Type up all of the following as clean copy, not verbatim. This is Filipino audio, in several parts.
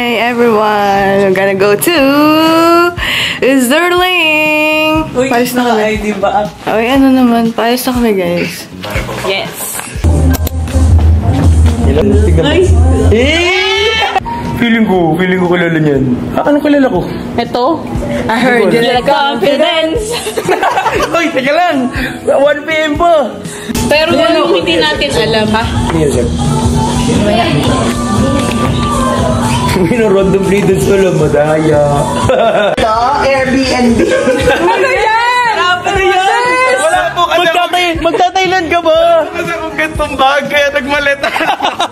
Hi everyone! We're gonna go to Sterling! Uy, Paris na kami. diba? Ay, ano naman. Paris na kami, guys. Yes! Nice! Feeling ko kilala niyan. Anong kilala ko? Ito? I heard you like confidence! Uy, teka lang! 1 PM pa! Pero yung hindi natin alam, ha? Minurondong freedom sa lang, madaya. Ito, Airbnb. Ano yan? Ano yan? Wala po kasi magta-Thailand ka ba? Kasi akong gantong bag, kaya nagmaleta.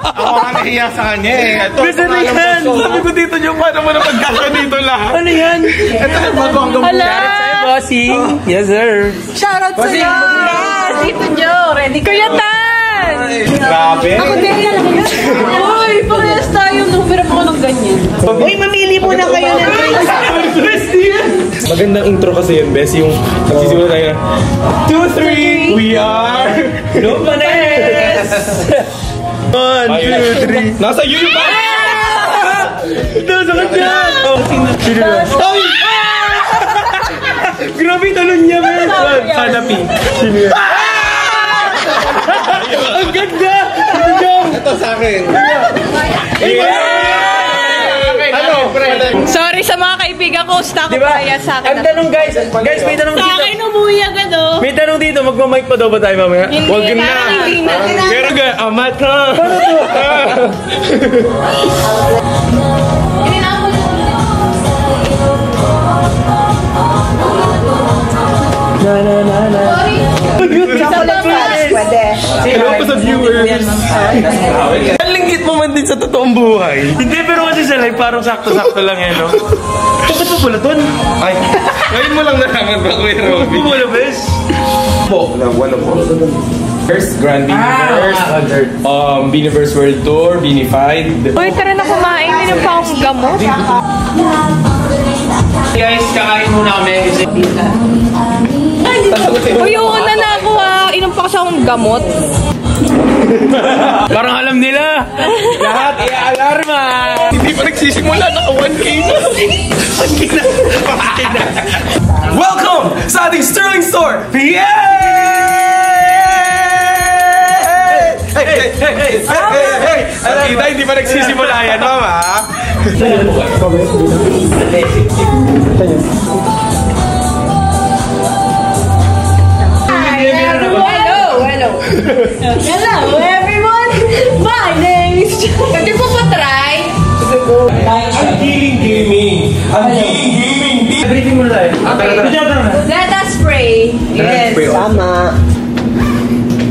Ako nga nahiya sa kanya eh. Gusto na yan! Sabi ko dito nyo, paano mo na magkaka dito lahat? Ano yan? Ito yung magkong Hala! bossing. Yes, sir. Shoutout sa'yo! Yes! Dito Joe! Ready ko yatan! Grabe. Ako din yan! Uy! Parehas tayo nung pirap ako ng ganyan. Uy, mamili muna kayo ng drinks. Magandang intro kasi yun, Bes. Yung magsisimula tayo. 2, 3, we are Lumanes! 1, 2, 3. Nasa iyo yung ba? Nasa kanya! Ay! Grabe talon niya, Bes! Sanapi. Sino yan? Ang ganda! Ito sa akin. Sorry sa mga kaibigan ko, stuck Diba? kaya sa akin. Ang tanong guys, may tanong Sa dito. akin umuwi agad oh. May tanong dito, magmamic pa daw ba tayo mamaya? Hindi, Wag na. parang hindi na. Pero ga, amat ha. Chocolate fudge, pwede. Hello po sa viewers. Ang linggit mo man din sa totoong buhay. Hindi, pero kasi sa live parang sakto-sakto lang eh, no? Bakit mo pula ton? Ay, ngayon mo lang nalaman ba, Kuya Robby? Bakit mo pula, bes? Wala po. First, Grand Beaniverse, Beaniverse World Tour, Beanified. Uy, tara na kumain. Hindi pa akong gamot. Guys, kakain muna kami kasi... Uy, una na ako ha. Inom pa kasi akong gamot. Parang alam nila. Lahat i-alarma. Hindi pa nagsisimula. Naka 1K na. 1K na. 1K na. Welcome sa ating Sterling Store. Yay! Hey! Kita, hindi pa nagsisimula yan, mama. Hello everyone! My name is Pwede po pa try? Ang Healing Gaming. Ang Healing Gaming. Briefing mo na tayo. Let us pray. Yes. Tama.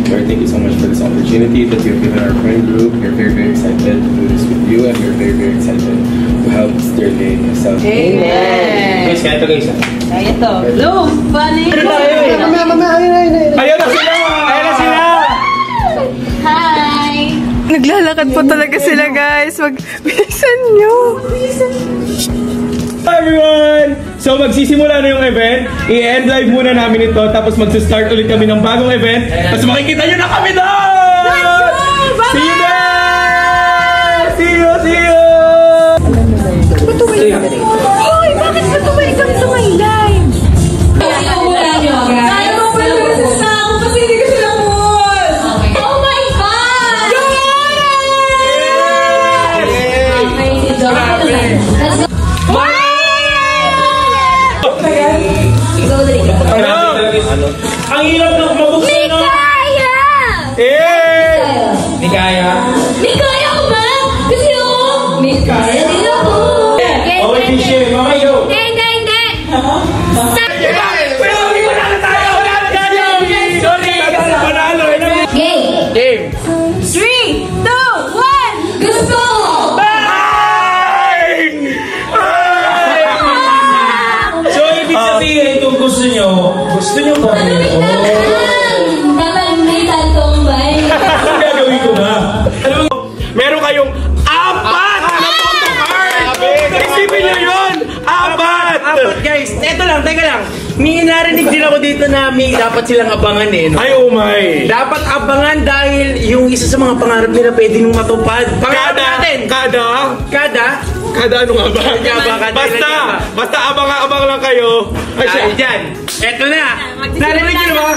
Lord, thank you so much for this opportunity that you've given our friend group. We're very, very excited to do this with you, and we're very, very excited to help Sterling yourself. Amen. Guys, kaya ito guys. Kaya to. Look, funny. Ayan na sila! Ayan na sila! Hi! Naglalakad po talaga sila, guys. Bilisan nyo. Hi everyone! So magsisimula na yung event. I-end live muna namin ito. Tapos mag-start ulit kami ng bagong event. Tapos makikita nyo na kami doon! Let's go! Bye-bye! See you there! See you! See you! Hoy, bakit ba tumay kami sa my live? Kaya mo pa yung sa ako kasi hindi ko sila cool. Oh my God! Ano? Ang hirap ng mabuksan, no? Kaya! Eh! Di kaya? May kaya ko ba? Kasi ako! May kaya din ako! Okay, Tisha. Mamay, go! Hindi! Pero hindi mo na tayo! Wala na tayo! Sorry! Panalo! Game! 3, 2, 1! Gusto! Ay! Ay! So, ibig sabihin kung gusto nyo ba? Ang gagawin ko ba? Meron kayong 4 na photo card! Isipin nyo yun! 4! Guys, eto lang, teka lang. May narinig din ako dito na may dapat silang abangan eh. No? Ay, oh my! Dapat abangan dahil yung isa sa mga pangarap nila pwede nung matupad. Pangarap natin! Kada? Kada ano nga ba? Basta abang lang kayo. Ay, siya. Dyan. Eto na. Narinig nyo na ba?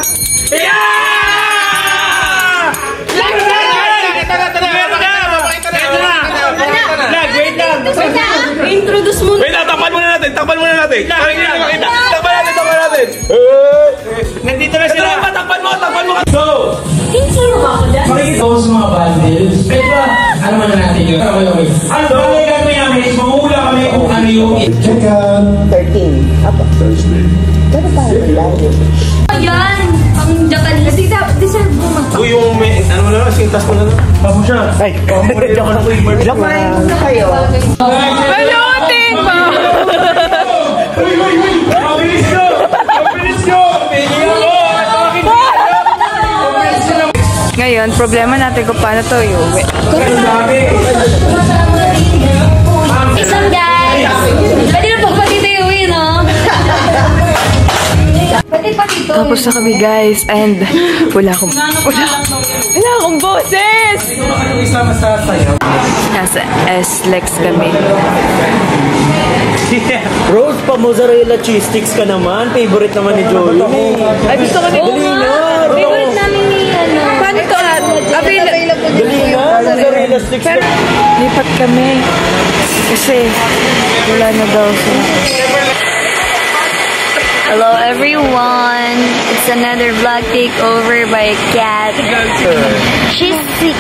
Wait lang. Introduce mo. Wait lang, takpan muna natin. Takpan natin. Nandito na sila. Takpan mo. Go! Sino ba ako dyan? Makikita ko sa mga bundles. Pero, ano man natin yun? Okay. Ano ba? Ang gagawin namin is mangula kami kung ano yung... Check out 13. Apo. Thursday. Gano'n pa Ayan. Ang Japanese. Deserve mo mag- Uy, yung may... Ano mo na? Sintas mo na lang. Papo siya. Ay, Kumain na kayo. Balutin mo! Ngayon, problema natin kung paano to iuwi. Isang guys! Pwede na po pati tayo uwi, no? Pwede pa dito. Tapos na kami guys, and wala akong boses! Nasa S-Lex kami. Rose, pa mozzarella cheese sticks ka naman. Favorite naman ni Joey. Ay, gusto ka ni Favorite namin ni, ano. Paano to? Available. Dali na, mozzarella sticks. Pero, lipat kami. Kasi, wala na daw sila. Hello everyone, it's another vlog takeover by Kat. She's sick.